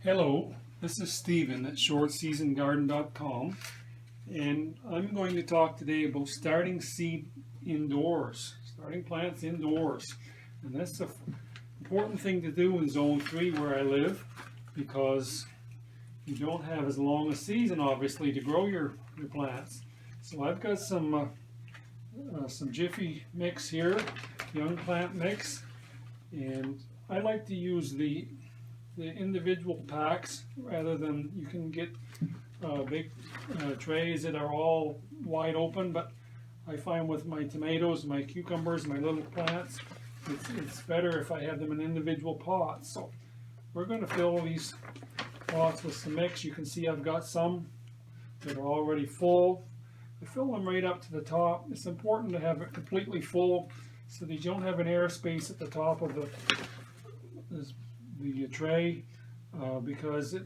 Hello, this is Stephen at shortseasongarden.com, and I'm going to talk today about starting plants indoors. And that's an important thing to do in Zone 3 where I live, because you don't have as long a season obviously to grow your plants. So I've got some Jiffy mix here, young plant mix, and I like to use the individual packs rather than you can get big trays that are all wide open. But I find with my tomatoes, my cucumbers, my little plants, it's better if I have them in individual pots. So we're going to fill these pots with some mix. You can see I've got some that are already full. I fill them right up to the top. It's important to have it completely full so that you don't have an air space at the top of the tray, because it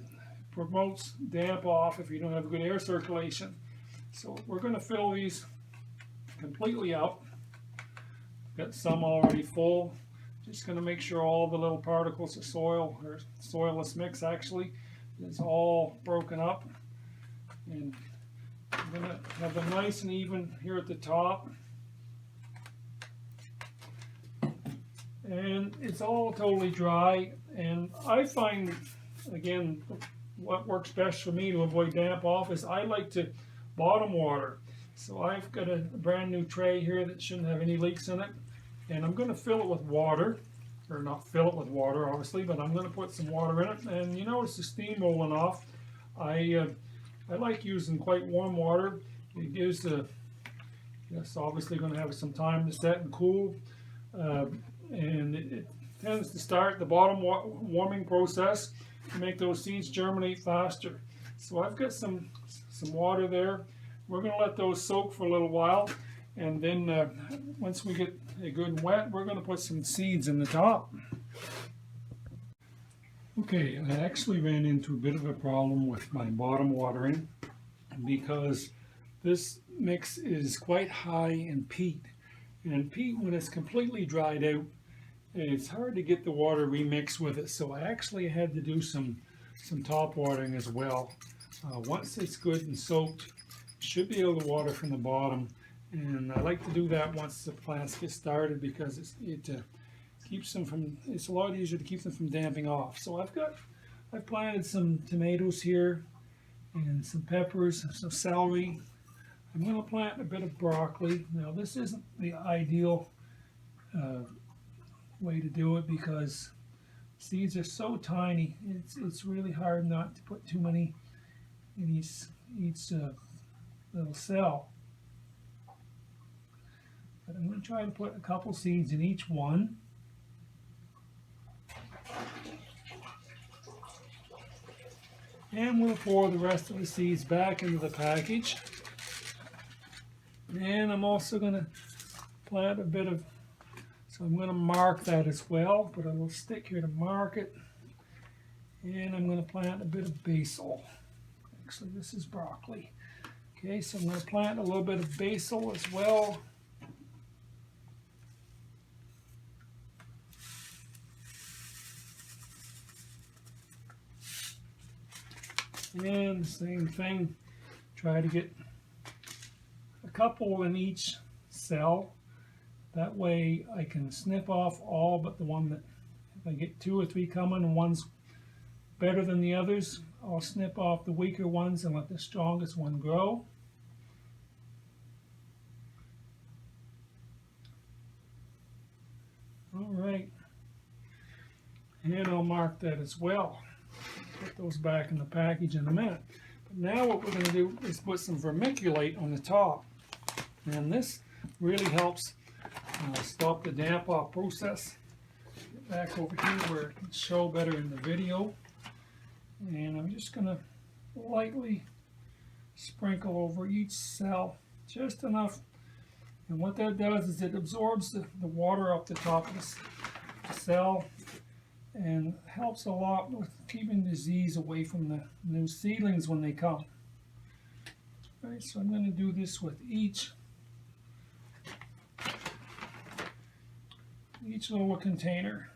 promotes damp off if you don't have good air circulation. So we're going to fill these completely up. Got some already full. Just going to make sure all the little particles of soil, or soilless mix actually, is all broken up. And I'm going to have them nice and even here at the top. And it's all totally dry. And I find, again, what works best for me to avoid damp off is I like to bottom water. So I've got a brand new tray here that shouldn't have any leaks in it. And I'm going to fill it with water. Or not fill it with water, obviously, but I'm going to put some water in it. And you notice the steam rolling off. I like using quite warm water. It gives it's obviously going to have some time to set and cool. And it tends to start the bottom warming process to make those seeds germinate faster. So I've got some water there. We're going to let those soak for a little while, and then once we get a good wet, we're going to put some seeds in the top. Okay, I actually ran into a bit of a problem with my bottom watering because this mix is quite high in peat. And peat, when it's completely dried out, it's hard to get the water remixed with it. So I actually had to do some top watering as well. Once it's good and soaked, you should be able to water from the bottom. And I like to do that once the plants get started, because it keeps them from. It's a lot easier to keep them from damping off. So I've planted some tomatoes here, and some peppers, some celery. I'm going to plant a bit of broccoli. Now this isn't the ideal way to do it because seeds are so tiny. It's really hard not to put too many in each little cell. But I'm going to try to put a couple seeds in each one. And we'll pour the rest of the seeds back into the package. And I'm also going to plant a bit of, so I'm going to mark that as well, put a little stick here to mark it. And I'm going to plant a bit of basil. Actually, this is broccoli. Okay, so I'm going to plant a little bit of basil as well. And the same thing, try to get a couple in each cell. That way I can snip off all but the one that, if I get 2 or 3 coming and one's better than the others, I'll snip off the weaker ones and let the strongest one grow. Alright, and I'll mark that as well. Put those back in the package in a minute. But now what we're going to do is put some vermiculite on the top. And this really helps stop the damp off process. Get back over here where it can show better in the video. And I'm just going to lightly sprinkle over each cell, just enough. And what that does is it absorbs the water up the top of the cell, and helps a lot with keeping disease away from the new seedlings when they come. All right, so I'm going to do this with each little container.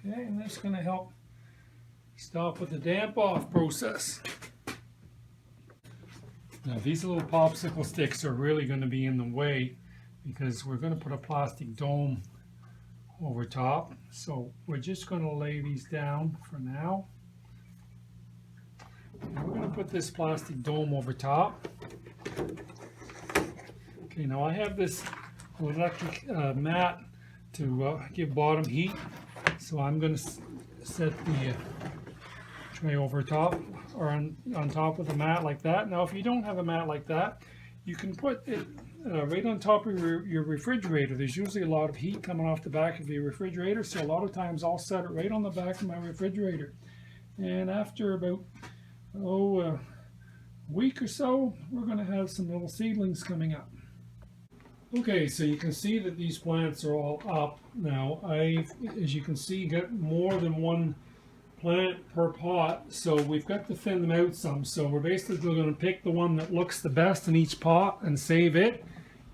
Okay, and that's going to help stop with the damp off process. Now these little popsicle sticks are really going to be in the way because we're going to put a plastic dome over top. So we're just going to lay these down for now. And we're going to put this plastic dome over top. Okay, now I have this electric mat to give bottom heat. So I'm going to set the tray over top or on top of the mat like that. Now if you don't have a mat like that, you can put it right on top of your refrigerator. There's usually a lot of heat coming off the back of your refrigerator, so a lot of times I'll set it right on the back of my refrigerator. And after about a week or so, we're going to have some little seedlings coming up. Okay, so you can see that these plants are all up now. As you can see, got more than one plant per pot, so we've got to thin them out some. So we're basically going to pick the one that looks the best in each pot and save it,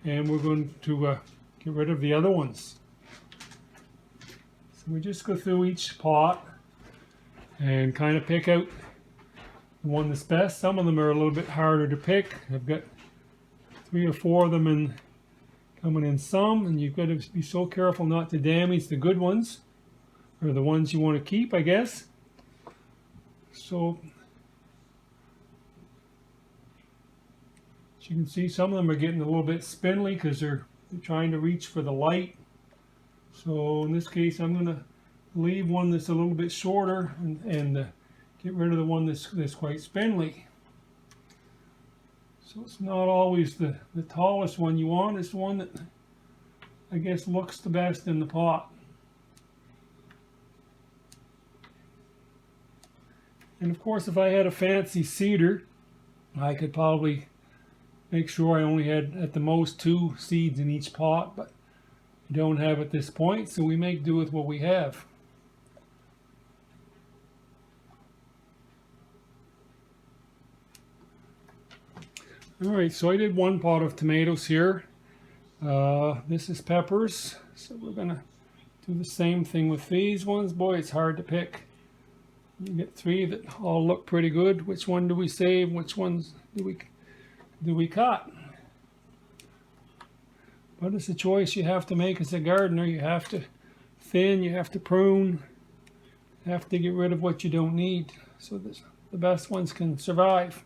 and we're going to get rid of the other ones. So we just go through each pot and kind of pick out the one that's best. Some of them are a little bit harder to pick. I've got 3 or 4 of them coming in some, and you've got to be so careful not to damage the good ones, or the ones you want to keep, I guess. So, as you can see, some of them are getting a little bit spindly because they're trying to reach for the light. So in this case, I'm going to leave one that's a little bit shorter and get rid of the one that's quite spindly. So it's not always the tallest one you want. It's the one that I guess looks the best in the pot. And of course, if I had a fancy seeder, I could probably make sure I only had at the most 2 seeds in each pot, but we don't have at this point, so we make do with what we have. Alright, so I did 1 pot of tomatoes here. This is peppers, so we're going to do the same thing with these ones. Boy, it's hard to pick. You get 3 that all look pretty good. Which one do we save? Which ones do we cut? But it's a choice you have to make as a gardener. You have to thin, you have to prune, you have to get rid of what you don't need, so that the best ones can survive.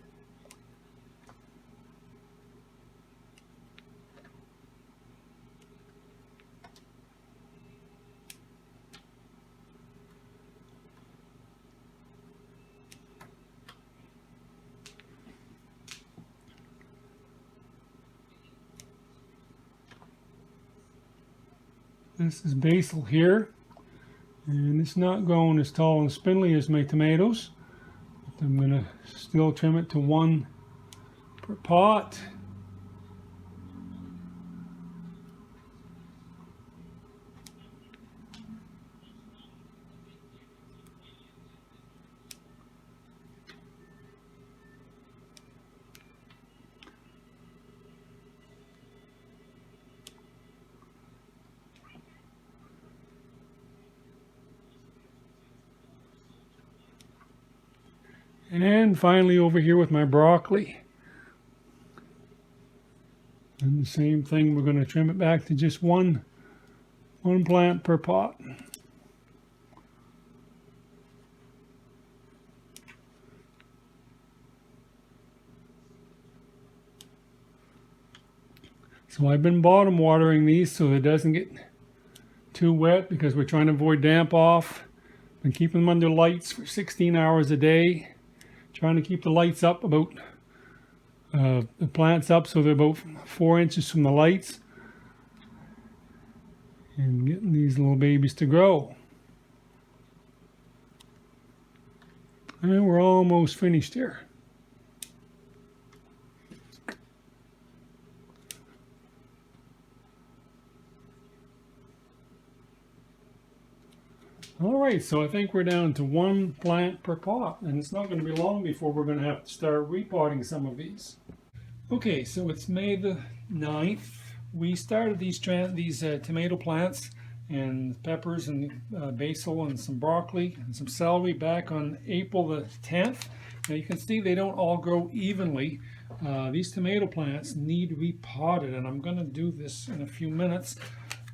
This is basil here, and it's not growing as tall and spindly as my tomatoes. But I'm going to still trim it to 1 per pot. And finally over here with my broccoli. And the same thing, we're going to trim it back to just one plant per pot. So I've been bottom watering these so it doesn't get too wet because we're trying to avoid damp off. Been keeping them under lights for 16 hours a day. Trying to keep the lights up about, the plants up so they're about 4 inches from the lights. And getting these little babies to grow. And we're almost finished here. Alright, so I think we're down to 1 plant per pot, and it's not going to be long before we're going to have to start repotting some of these. Okay, so it's May the 9th. We started these tomato plants and peppers and basil and some broccoli and some celery back on April the 10th. Now you can see they don't all grow evenly. These tomato plants need repotted, and I'm going to do this in a few minutes.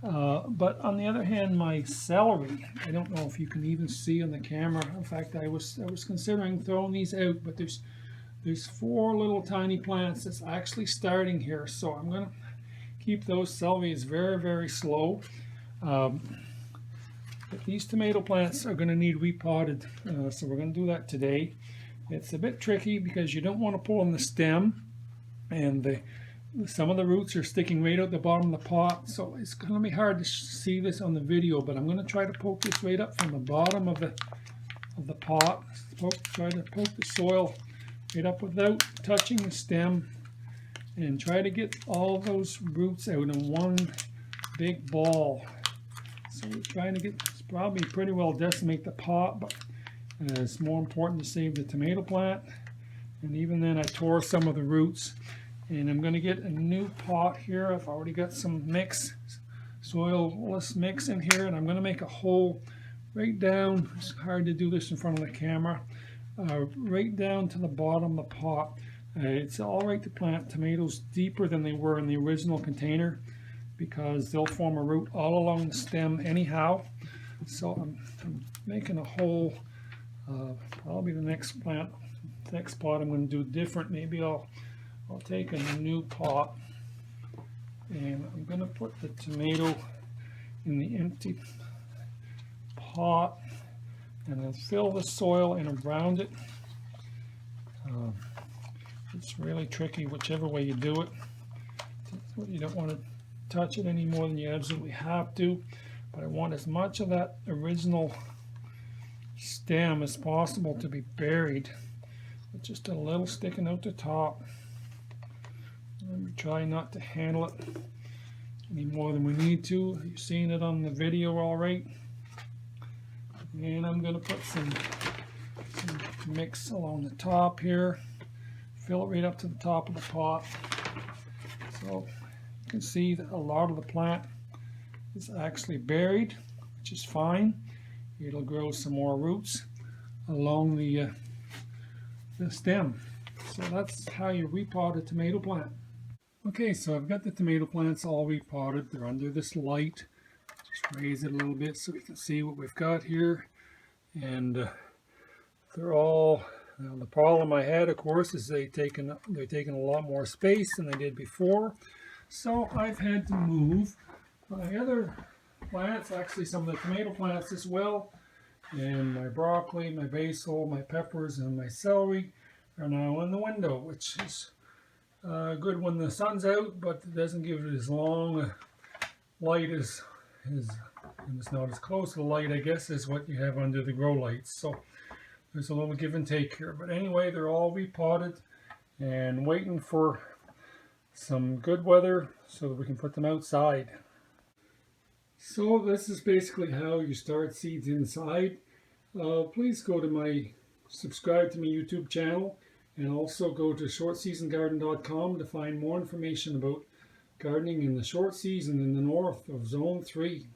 But on the other hand, my celery, I don't know if you can even see on the camera. In fact, I was considering throwing these out, but there's 4 little tiny plants that's actually starting here, so I'm going to keep those. Celery is very, very slow. But these tomato plants are going to need repotted, so we're going to do that today. It's a bit tricky because you don't want to pull on the stem, and some of the roots are sticking right out the bottom of the pot, so it's going to be hard to see this on the video, but I'm going to try to poke this right up from the bottom of the pot. Try to poke the soil right up without touching the stem, and try to get all those roots out in one big ball. So we're trying to probably pretty well decimate the pot, but it's more important to save the tomato plant. And even then I tore some of the roots, and I'm going to get a new pot here. I've already got some mix, soilless mix in here, and I'm going to make a hole right down. It's hard to do this in front of the camera. Right down to the bottom of the pot. It's all right to plant tomatoes deeper than they were in the original container, because they'll form a root all along the stem anyhow. So I'm making a hole. Probably the next pot I'm going to do different. Maybe I'll take a new pot, and I'm going to put the tomato in the empty pot, and then fill the soil in around it. It's really tricky whichever way you do it. You don't want to touch it any more than you absolutely have to, but I want as much of that original stem as possible to be buried, with just a little sticking out the top. And we try not to handle it any more than we need to. You've seen it on the video all right. And I'm going to put some mix along the top here, fill it right up to the top of the pot. So you can see that a lot of the plant is actually buried, which is fine. It'll grow some more roots along the stem. So that's how you repot a tomato plant. Okay, so I've got the tomato plants all repotted. They're under this light. Just raise it a little bit so we can see what we've got here. And they're all, the problem I had, of course, is they're taking a lot more space than they did before. So I've had to move my other plants, actually some of the tomato plants as well, and my broccoli, my basil, my peppers, and my celery are now in the window, which is good when the sun's out, but it doesn't give it as long light as and it's not as close to the light, I guess, as what you have under the grow lights. So there's a little give and take here, but anyway, they're all repotted and waiting for some good weather so that we can put them outside. So this is basically how you start seeds inside. Please go to subscribe to my YouTube channel, and also go to shortseasongarden.com to find more information about gardening in the short season in the north of Zone 3.